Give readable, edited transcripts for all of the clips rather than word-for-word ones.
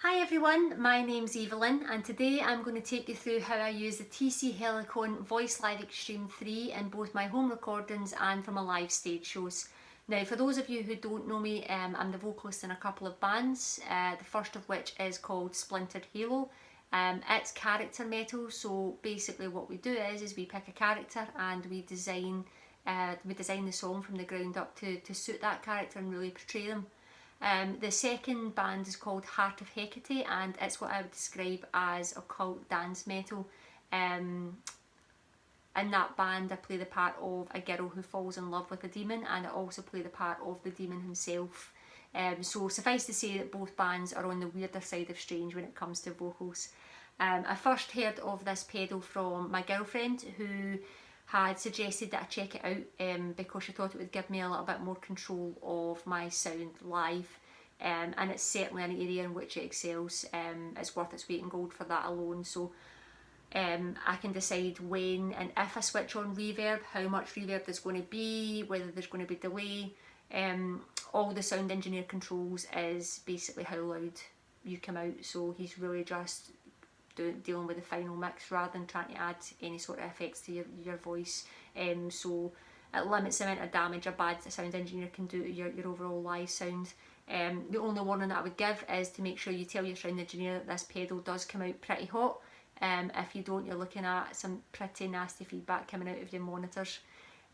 Hi everyone, my name's Evelyn and today I'm going to take you through how I use the TC Helicon Voicelive Extreme 3 in both my home recordings and for my live stage shows. Now for those of you who don't know me, I'm the vocalist in a couple of bands, the first of which is called Splintered Halo. It's character metal, so basically what we do is we pick a character and we design the song from the ground up to suit that character and really portray them. The second band is called Heart of Hecate and it's what I would describe as occult dance metal. In that band I play the part of a girl who falls in love with a demon, and I also play the part of the demon himself. So suffice to say that both bands are on the weirder side of strange when it comes to vocals. I first heard of this pedal from my girlfriend, who had suggested that I check it out because she thought it would give me a little bit more control of my sound live, and it's certainly an area in which it excels. It's worth its weight in gold for that alone. So I can decide when and if I switch on reverb, how much reverb there's going to be, whether there's going to be delay. All the sound engineer controls is basically how loud you come out, so he's really just dealing with the final mix rather than trying to add any sort of effects to your voice. So it limits the amount of damage a bad sound engineer can do to your overall live sound. The only warning that I would give is to make sure you tell your sound engineer that this pedal does come out pretty hot. If you don't, you're looking at some pretty nasty feedback coming out of your monitors.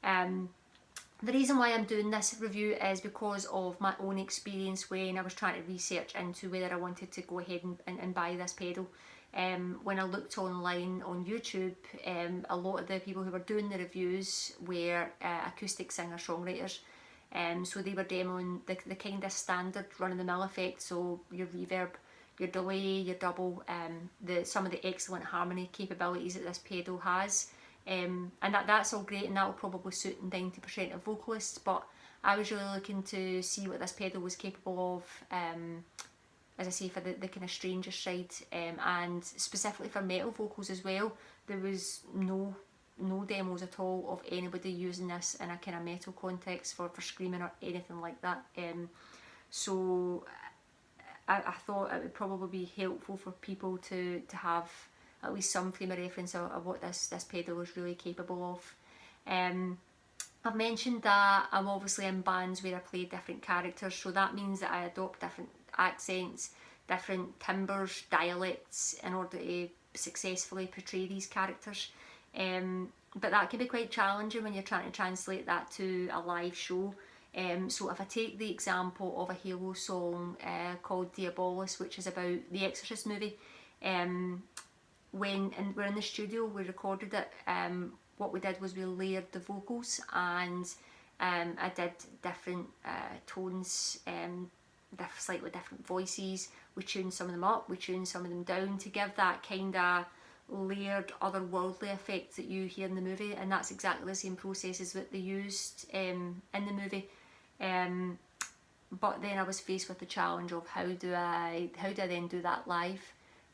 The reason why I'm doing this review is because of my own experience when I was trying to research into whether I wanted to go ahead and buy this pedal. When I looked online on YouTube, a lot of the people who were doing the reviews were acoustic singer-songwriters. So they were demoing the kind of standard run-of-the-mill effects, so your reverb, your delay, your double, some of the excellent harmony capabilities that this pedal has. And that's all great, and that will probably suit 90% of vocalists, but I was really looking to see what this pedal was capable of, as I say, for the kind of stranger side, and specifically for metal vocals as well. There was no demos at all of anybody using this in a kind of metal context for screaming or anything like that. So I thought it would probably be helpful for people to have at least some frame of reference of what this pedal is really capable of. I've mentioned that I'm obviously in bands where I play different characters, so that means that I adopt different accents, different timbres, dialects in order to successfully portray these characters. But that can be quite challenging when you're trying to translate that to a live show. So if I take the example of a Halo song called Diabolus, which is about the Exorcist movie, when we're in the studio, we recorded it. What we did was we layered the vocals, and I did different tones, slightly different voices. We tuned some of them up, we tuned some of them down to give that kind of layered otherworldly effect that you hear in the movie, and that's exactly the same processes that they used in the movie. But then I was faced with the challenge of how do I then do that live?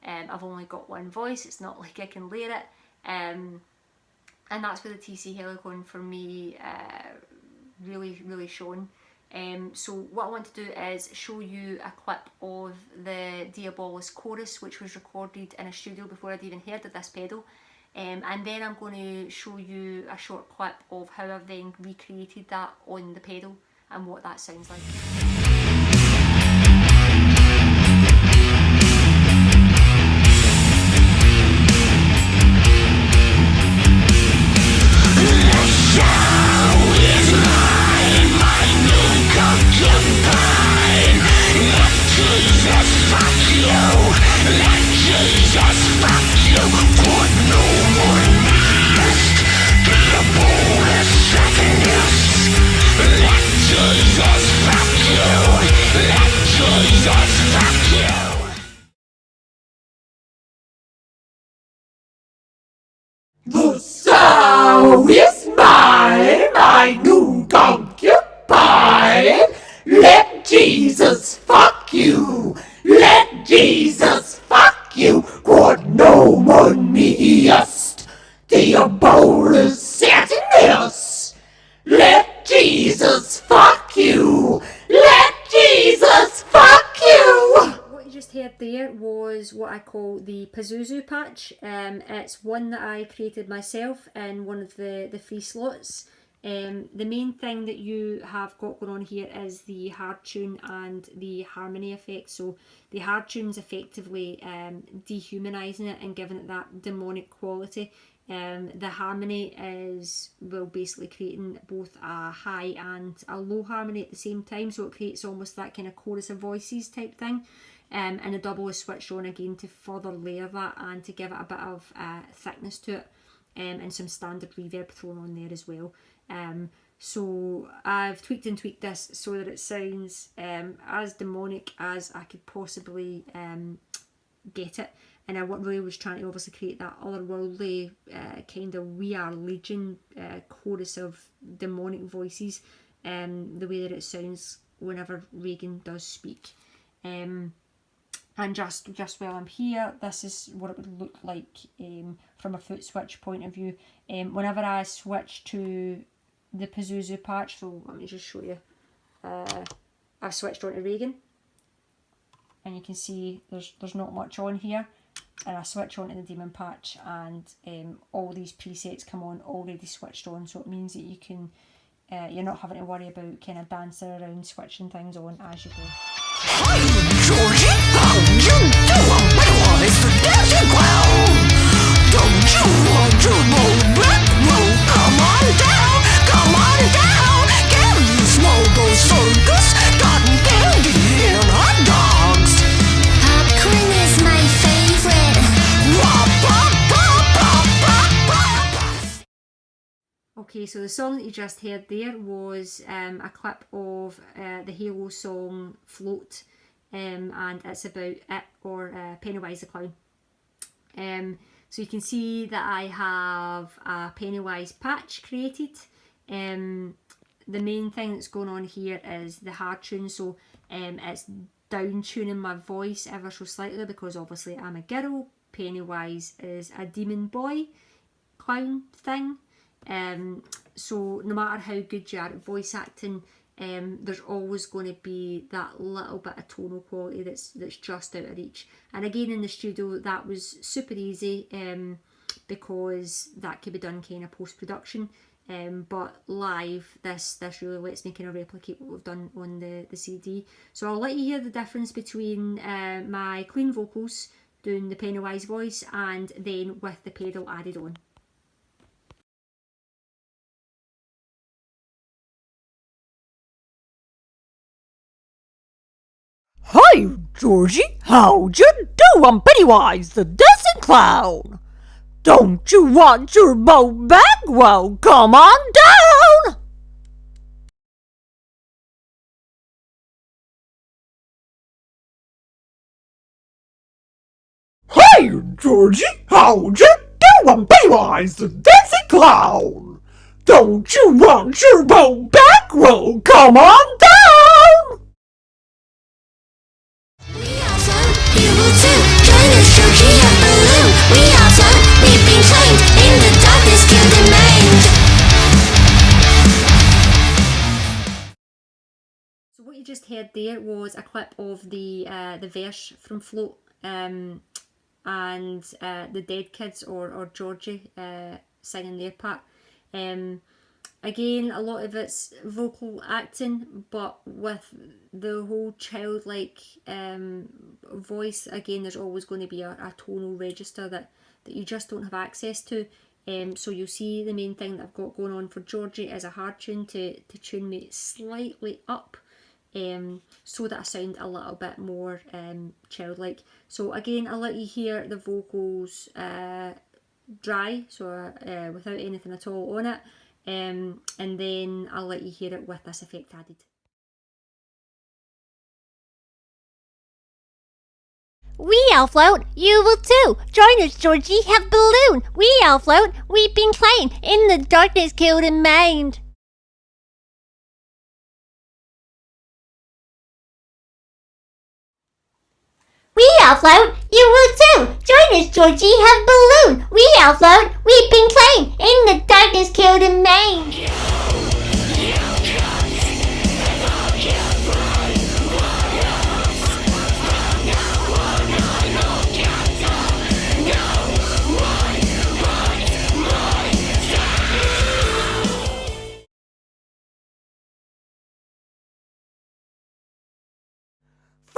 I've only got one voice, it's not like I can layer it, and that's where the TC Helicon for me really shone. So what I want to do is show you a clip of the Diabolus chorus, which was recorded in a studio before I'd even heard of this pedal, and then I'm going to show you a short clip of how I've then recreated that on the pedal and what that sounds like. The sound is mine, my new concubine. Let Jesus fuck you. Let Jesus fuck you. Quod nomen me est, Diabolus Satanus. Let Jesus fuck you. Let Jesus fuck you. What you just heard there was what I call the Pazuzu patch. It's one that I created myself in one of the free slots. The main thing that you have got going on here is the hard tune and the harmony effect. So the hard tune's effectively dehumanizing it and giving it that demonic quality. The harmony is, well, basically creating both a high and a low harmony at the same time, so it creates almost that kind of chorus of voices type thing. And the double is switched on again to further layer that and to give it a bit of thickness to it, and some standard reverb thrown on there as well. So I've tweaked this so that it sounds as demonic as I could possibly get it. And I really was trying to obviously create that otherworldly kind of We Are Legion chorus of demonic voices, the way that it sounds whenever Reagan does speak. And just while I'm here, this is what it would look like from a foot switch point of view. Whenever I switch to the Pazuzu patch, so let me just show you. I've switched on to Reagan, and you can see there's not much on here. And I switch on to the Demon patch, and all these presets come on already switched on, so it means that you can you're not having to worry about kind of dancing around switching things on as you go. Hi, Georgie, how you doing? What is the dancing clown? Don't you want to roll back? Well, come on down, give me small go circus, cotton candy and hot dogs. Popcorn is my favorite. Okay, so the song that you just heard there was a clip of the Halo song Float, and it's about it, or Pennywise the Clown. So you can see that I have a Pennywise patch created. The main thing that's going on here is the hard tune, so it's down tuning my voice ever so slightly because obviously I'm a girl, Pennywise is a demon boy clown thing. So no matter how good you are at voice acting, there's always going to be that little bit of tonal quality that's just out of reach. And again, in the studio, that was super easy because that could be done kind of post-production. But live, this really lets me kind of replicate what we've done on the CD. So I'll let you hear the difference between my clean vocals doing the Pennywise voice and then with the pedal added on. Hi, Georgie, how you do? I'm Pennywise, the dancing clown. Don't you want your boat back? Well, come on down. Hi, Georgie, how you do? I'm Pennywise, the dancing clown. Don't you want your boat back? Well, come on down. We are float, you will too. Join us, Georgie and Balloon. We are float, we've been claimed. In the darkness, killed and maimed. So what you just heard there was a clip of the verse from Float, and the Dead Kids or Georgie singing their part. Again, a lot of it's vocal acting, but with the whole childlike voice, again, there's always going to be a tonal register that you just don't have access to. So you'll see the main thing that I've got going on for Georgie is a hard tune to tune me slightly up, so that I sound a little bit more childlike. So again, I'll let you hear the vocals dry, so without anything at all on it. And then I'll let you hear it with this effect added. We all float, you will too. Join us, Georgie, have balloon. We all float, we've been claimed. In the darkness, killed and maimed. We all float, you will too. Join us, Georgie, have balloon. We all float, we've been claimed. In the darkness, killed and maimed.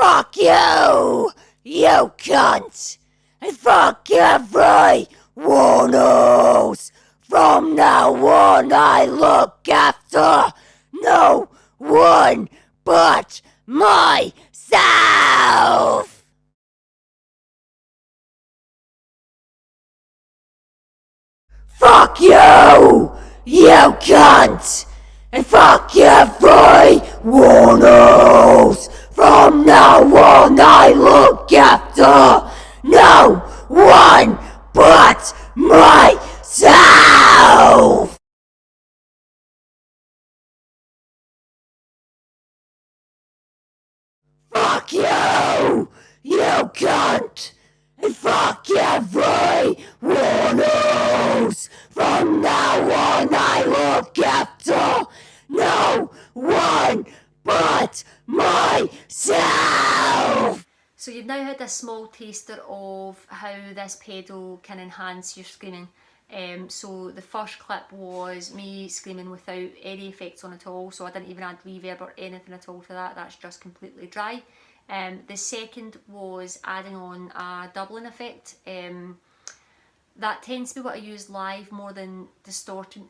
Fuck you, you cunt! And fuck everyone else! From now on I look after no one but myself! Fuck you, you cunt! And fuck everyone else! From now on I look after no one but myself! Fuck you, you cunt! And fuck everyone else! From now on I look after no one but myself! So you've now had a small taster of how this pedal can enhance your screaming. So the first clip was me screaming without any effects on at all, so I didn't even add reverb or anything at all to that, that's just completely dry. The second was adding on a doubling effect. That tends to be what I use live more than distortion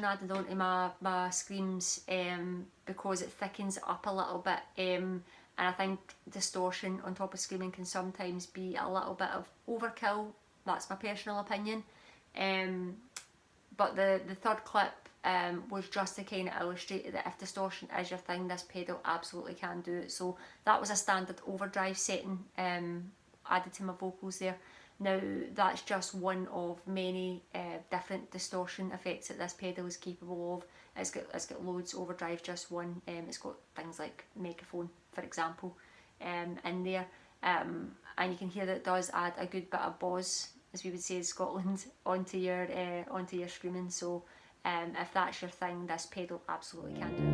added onto my screams, because it thickens it up a little bit, and I think distortion on top of screaming can sometimes be a little bit of overkill. That's my personal opinion. But the third clip was just to kind of illustrate that if distortion is your thing, this pedal absolutely can do it. So that was a standard overdrive setting added to my vocals there. Now that's just one of many different distortion effects that this pedal is capable of. It's got loads. Overdrive just one. It's got things like megaphone, for example, in there, and you can hear that it does add a good bit of buzz, as we would say in Scotland, onto your screaming. So if that's your thing, this pedal absolutely can do it.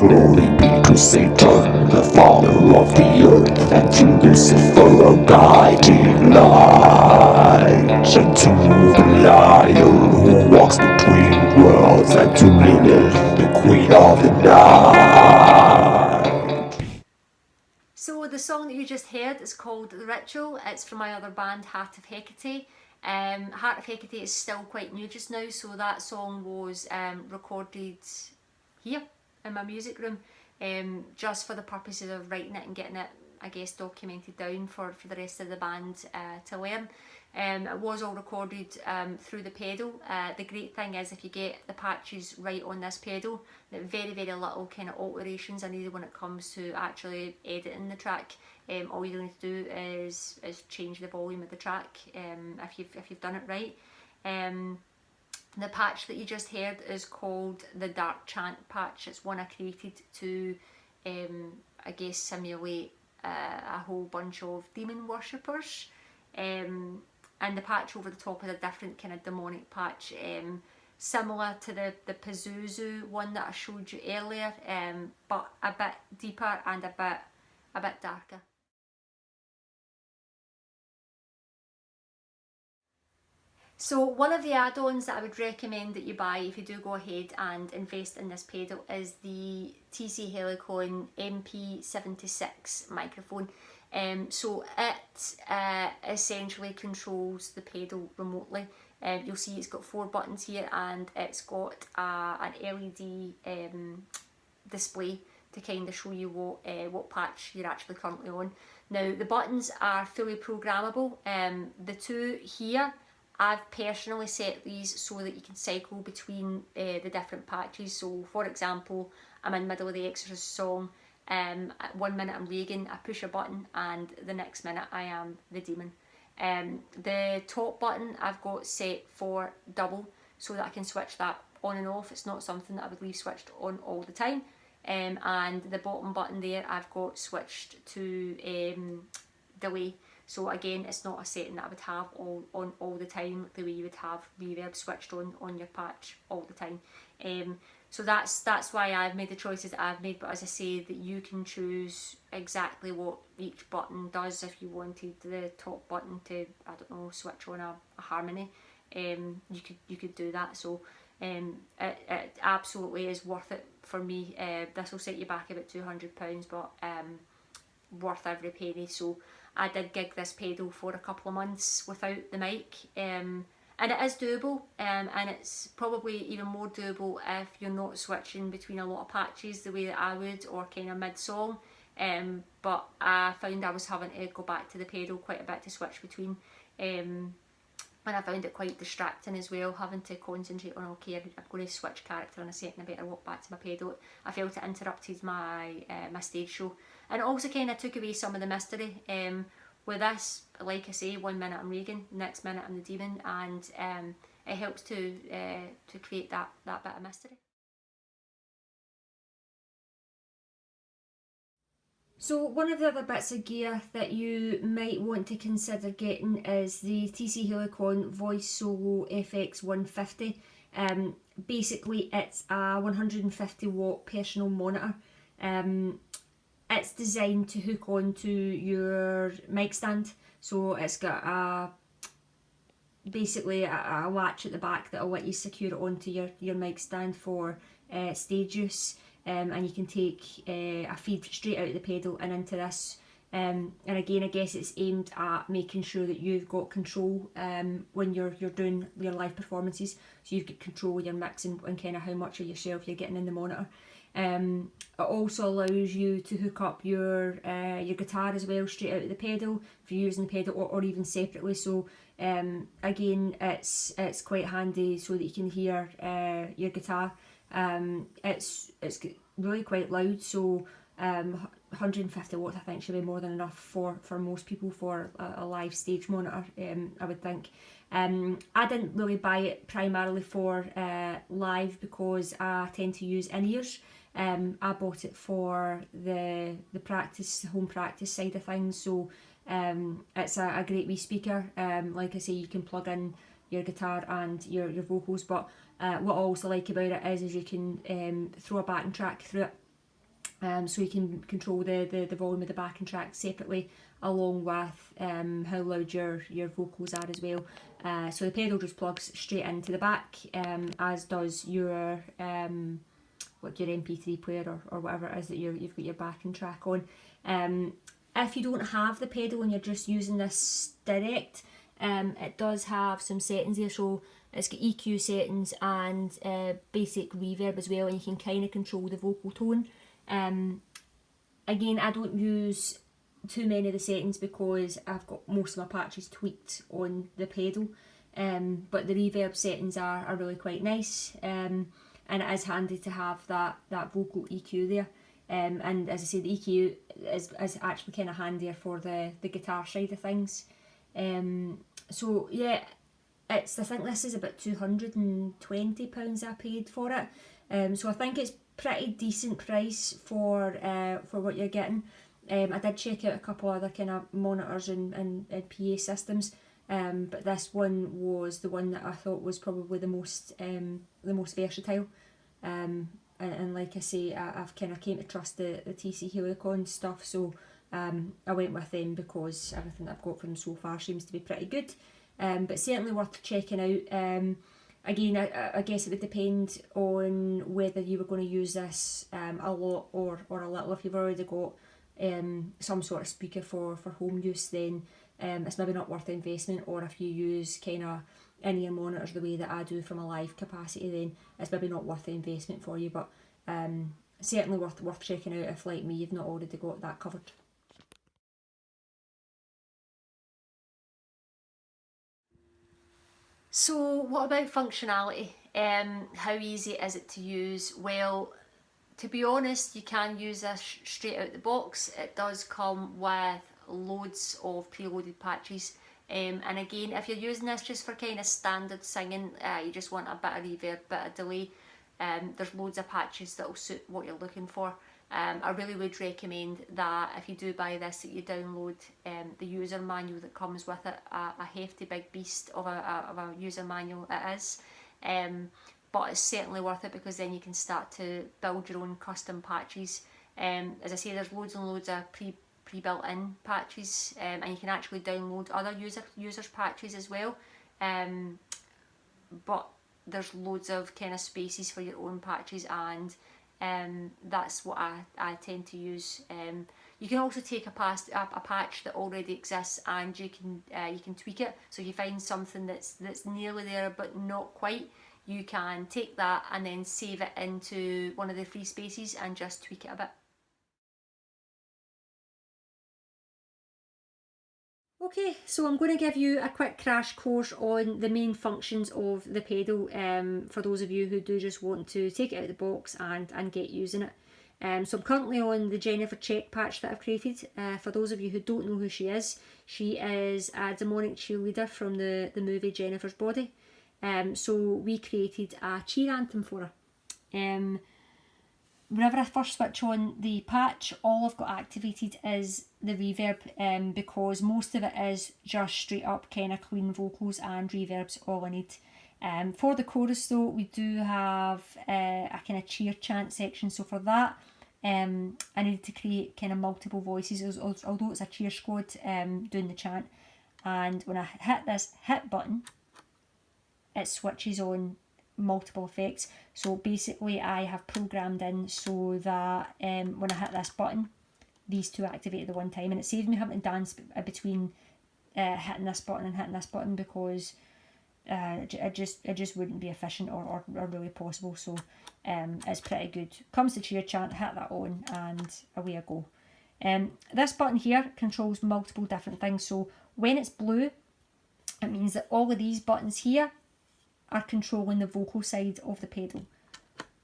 Glory be to Satan, the father of the earth, and to Lucifer, a guiding light, and to the liar who walks between worlds, and to Lilith, the queen of the night. So the song that you just heard is called The Ritual. It's from my other band, Heart of Hecate. Heart of Hecate is still quite new just now, so that song was recorded here in my music room, just for the purposes of writing it and getting it, I guess, documented down for the rest of the band to learn. It was all recorded through the pedal. The great thing is, if you get the patches right on this pedal, that very little kind of alterations are needed when it comes to actually editing the track. All you need to do is change the volume of the track if you've done it right. The patch that you just heard is called the Dark Chant patch. It's one I created to, I guess, simulate a whole bunch of demon worshippers. And the patch over the top is a different kind of demonic patch, similar to the Pazuzu one that I showed you earlier, but a bit deeper and a bit darker. So one of the add-ons that I would recommend that you buy if you do go ahead and invest in this pedal is the TC Helicon MP76 microphone. So it essentially controls the pedal remotely. You'll see it's got 4 buttons here, and it's got an LED display to kind of show you what patch you're actually currently on. Now the buttons are fully programmable. The two here, I've personally set these so that you can cycle between the different patches. So for example, I'm in the middle of the Exorcist song, at 1 minute I'm Reagan, I push a button, and the next minute I am the demon. The top button I've got set for double so that I can switch that on and off. It's not something that I would leave switched on all the time. And the bottom button there I've got switched to delay. So again, it's not a setting that I would have all the time, the way you would have reverb switched on your patch all the time. So that's why I've made the choices that I've made. But as I say, that you can choose exactly what each button does. If you wanted the top button to, I don't know, switch on a harmony, you could do that. So it absolutely is worth it for me. This will set you back about £200, but worth every penny. So I did gig this pedal for a couple of months without the mic, and it is doable, and it's probably even more doable if you're not switching between a lot of patches the way that I would, or kind of mid-song. But I found I was having to go back to the pedal quite a bit to switch between, and I found it quite distracting as well, having to concentrate on, okay, I'm going to switch character in a second, I better walk back to my pedal. I felt it interrupted my my stage show, and it also kind of took away some of the mystery. With this, like I say, 1 minute I'm Reagan, next minute I'm the demon, and it helps to create that bit of mystery. So one of the other bits of gear that you might want to consider getting is the TC Helicon Voice Solo FX 150. Basically it's a 150 watt personal monitor. It's designed to hook onto your mic stand, so it's got basically a latch at the back that'll let you secure it onto your mic stand for stage use. And you can take a feed straight out of the pedal and into this. And again, I guess it's aimed at making sure that you've got control when you're doing your live performances. So you've got control of your mix and kind of how much of yourself you're getting in the monitor. It also allows you to hook up your guitar as well straight out of the pedal if you're using the pedal, or even separately. So again, it's quite handy so that you can hear your guitar. It's really quite loud, so 150 watts I think should be more than enough for most people for a live stage monitor, I would think. I didn't really buy it primarily for live because I tend to use in-ears. I bought it for the home practice side of things, so it's a great wee speaker. Like I say, you can plug in your guitar and your vocals, but what I also like about it is you can throw a backing track through it, so you can control the volume of the backing track separately, along with how loud your vocals are as well. So the pedal just plugs straight into the back, as does your your MP3 player or whatever it is that you've got your backing track on. If you don't have the pedal and you're just using this direct, it does have some settings there. So it's got EQ settings and basic reverb as well, and you can kind of control the vocal tone. Again, I don't use too many of the settings because I've got most of my patches tweaked on the pedal, but the reverb settings are really quite nice, and it is handy to have that vocal EQ there. And as I say, the EQ is actually kind of handier for the guitar side of things. So yeah, I think this is about £220 I paid for it. So I think it's pretty decent price for what you're getting. I did check out a couple other kind of monitors and PA systems, but this one was the one that I thought was probably the most versatile. And like I say, I've kind of came to trust the TC Helicon stuff, so I went with them because everything I've got from them so far seems to be pretty good. But certainly worth checking out. Again, I guess it would depend on whether you were going to use this a lot or a little. If you've already got some sort of speaker for home use, then it's maybe not worth the investment. Or if you use kind of in-ear monitors the way that I do from a live capacity, then it's maybe not worth the investment for you. But certainly worth checking out if, like me, you've not already got that covered. So what about functionality? How easy is it to use? Well, to be honest, you can use this straight out the box. It does come with loads of preloaded patches. And again, if you're using this just for kind of standard singing, you just want a bit of reverb, bit of delay, there's loads of patches that will suit what you're looking for. I really would recommend that if you do buy this, that you download the user manual that comes with it. A hefty big beast of a user manual it is. But it's certainly worth it, because then you can start to build your own custom patches. As I say, there's loads and loads of pre-built in patches, and you can actually download other users patches as well. But there's loads of kind of spaces for your own patches, and that's what I tend to use. You can also take a patch that already exists, and you can tweak it. So if you find something that's nearly there but not quite, you can take that and then save it into one of the free spaces and just tweak it a bit. Okay, so I'm going to give you a quick crash course on the main functions of the pedal, for those of you who do just want to take it out of the box and get using it. So I'm currently on the Jennifer Check patch that I've created. For those of you who don't know who she is a demonic cheerleader from the movie Jennifer's Body. So we created a cheer anthem for her. Whenever I first switch on the patch, all I've got activated is the reverb, because most of it is just straight up kind of clean vocals, and reverb's all I need. For the chorus though, we do have a kind of cheer chant section, so for that I needed to create kind of multiple voices, although it's a cheer squad doing the chant. And when I hit this hit button, it switches on multiple effects. So basically I have programmed in so that when I hit this button, these two activate at the one time, and it saves me having to dance between hitting this button and hitting this button, because it just wouldn't be efficient or really possible. So it's pretty good. Comes to cheer chant, hit that on, and away I go. This button here controls multiple different things. So when it's blue, it means that all of these buttons here are controlling the vocal side of the pedal.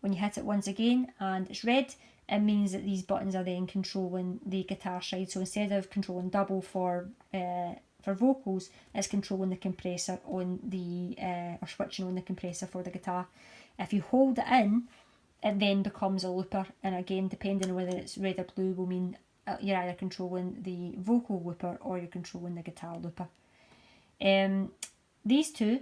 When you hit it once again and it's red, it means that these buttons are then controlling the guitar side. So instead of controlling double for vocals, it's controlling the compressor on the or switching on the compressor for the guitar. If you hold it in, it then becomes a looper, and again, depending on whether it's red or blue, will mean you're either controlling the vocal looper or you're controlling the guitar looper. These two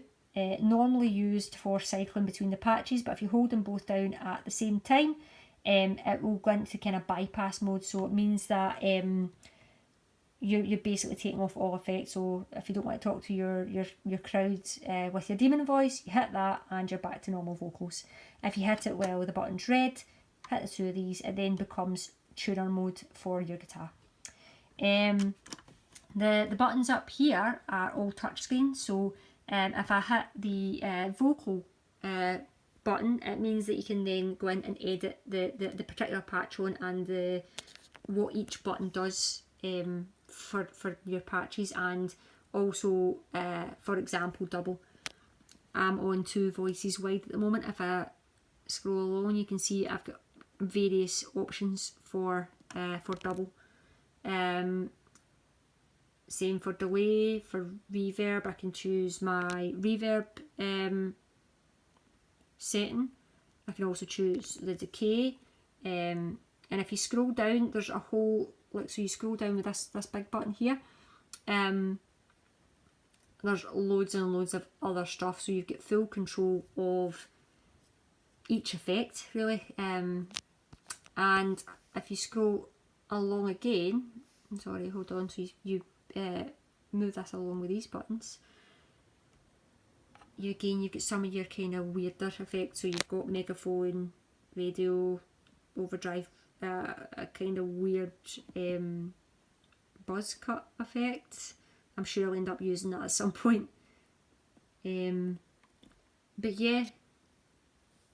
normally used for cycling between the patches, but if you hold them both down at the same time, it will go into kind of bypass mode. So it means that you're basically taking off all effects. So if you don't want to talk to your crowds with your demon voice, you hit that and you're back to normal vocals. If you hit it while the button's red, hit the two of these, it then becomes tuner mode for your guitar. The buttons up here are all touchscreen. So if I hit the vocal button, it means that you can then go in and edit the particular patch on and what each button does for your patches, and also for example double. I'm on 2 voices wide at the moment. If I scroll along, you can see I've got various options for double. Same for delay. For reverb, I can choose my reverb setting. I can also choose the decay, and if you scroll down, there's a whole, like, so you scroll down with this big button here, there's loads and loads of other stuff, so you've got full control of each effect really. And if you scroll along again, sorry, hold on, so you move this along with these buttons, you've got some of your kind of weirder effects. So you've got megaphone, radio, overdrive, a kind of weird buzz cut effect. I'm sure I'll end up using that at some point. But yeah,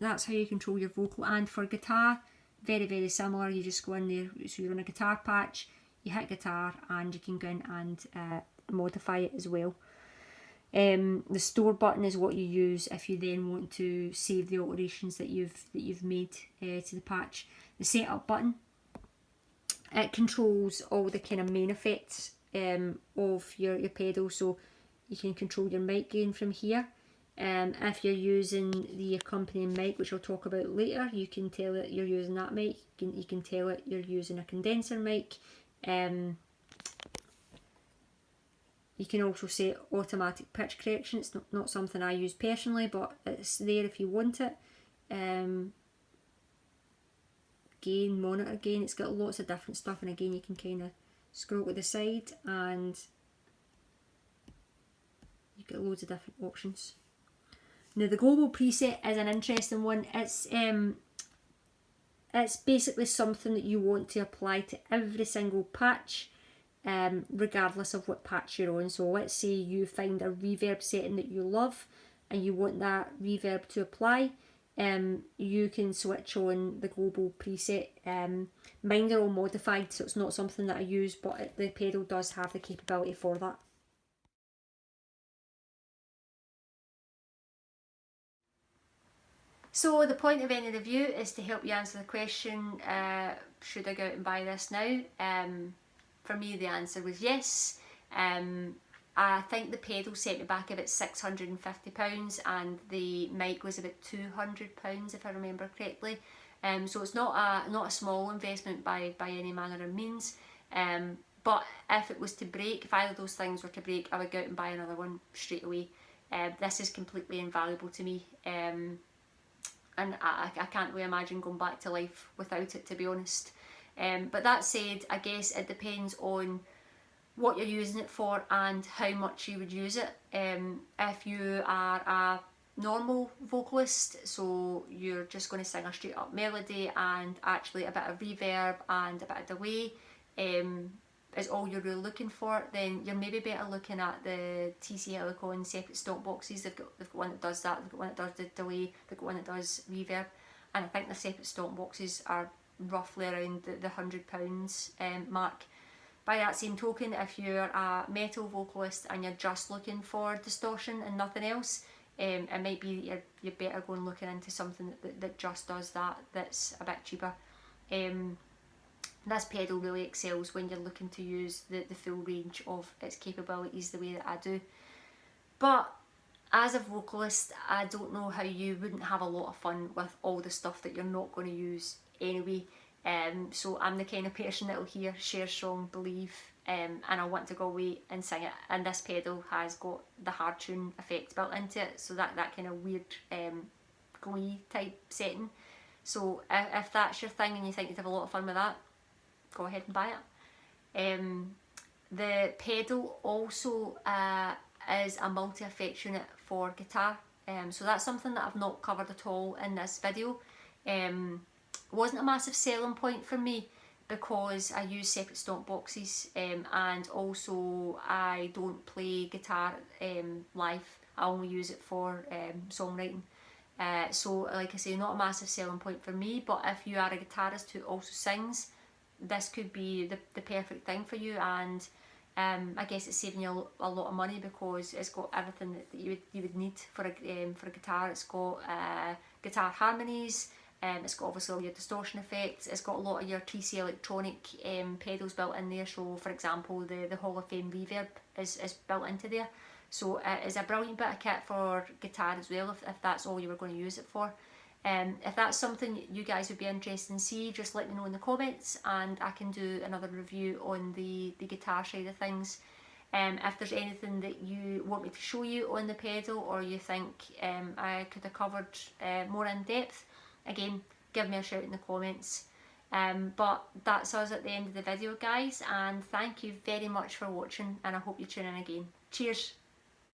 that's how you control your vocal. And for guitar, very, very similar. You just go in there, so you're on a guitar patch, you hit guitar, and you can go in and modify it as well. The store button is what you use if you then want to save the alterations that you've made to the patch. The setup button, it controls all the kind of main effects of your pedal. So you can control your mic gain from here. If you're using the accompanying mic, which I'll talk about later, you can tell it you're using that mic. You can tell it you're using a condenser mic. You can also set automatic pitch correction. It's not something I use personally, but it's there if you want it. Gain, monitor gain, it's got lots of different stuff, and again you can kind of scroll to the side and you get loads of different options. Now the global preset is an interesting one. It's basically something that you want to apply to every single patch, regardless of what patch you're on. So let's say you find a reverb setting that you love and you want that reverb to apply. You can switch on the global preset. Mine are all modified, so it's not something that I use, but the pedal does have the capability for that. So the point of any review is to help you answer the question, should I go out and buy this now? For me the answer was yes. I think the pedal set me back about £650 and the mic was about £200 if I remember correctly. So it's not a small investment by any manner of means. But if it was to break, if either of those things were to break, I would go out and buy another one straight away. This is completely invaluable to me. And I can't really imagine going back to life without it, to be honest. But that said, I guess it depends on what you're using it for and how much you would use it. If you are a normal vocalist, so you're just going to sing a straight up melody and actually a bit of reverb and a bit of delay is all you're really looking for, then you're maybe better looking at the TC Helicon separate stock boxes. They've got one that does that, they've got one that does the delay, they've got one that does reverb, and I think the separate stock boxes are roughly around the £100 mark. By that same token, if you're a metal vocalist and you're just looking for distortion and nothing else, it might be that you're better going looking into something that just does that, that's a bit cheaper. This pedal really excels when you're looking to use the full range of its capabilities the way that I do. But as a vocalist, I don't know how you wouldn't have a lot of fun with all the stuff that you're not going to use anyway. So I'm the kind of person that will hear Share Song, Believe, and I want to go away and sing it. And this pedal has got the hard tune effect built into it, so that kind of weird glee type setting. So if that's your thing and you think you'd have a lot of fun with that, go ahead and buy it. The pedal also is a multi-effects unit for guitar, so that's something that I've not covered at all in this video. Wasn't a massive selling point for me because I use separate stock boxes, and also I don't play guitar live. I only use it for songwriting. So like I say, not a massive selling point for me, but if you are a guitarist who also sings, this could be the perfect thing for you. And I guess it's saving you a lot of money because it's got everything that you would need for a guitar. It's got guitar harmonies, it's got obviously all your distortion effects, it's got a lot of your TC electronic pedals built in there. So for example, the Hall of Fame reverb is built into there. So it is a brilliant bit of kit for guitar as well, if that's all you were going to use it for. If that's something you guys would be interested in see, just let me know in the comments and I can do another review on the guitar side of things. If there's anything that you want me to show you on the pedal, or you think I could have covered more in depth, again, give me a shout in the comments. But that's us at the end of the video, guys, and thank you very much for watching, and I hope you tune in again. Cheers!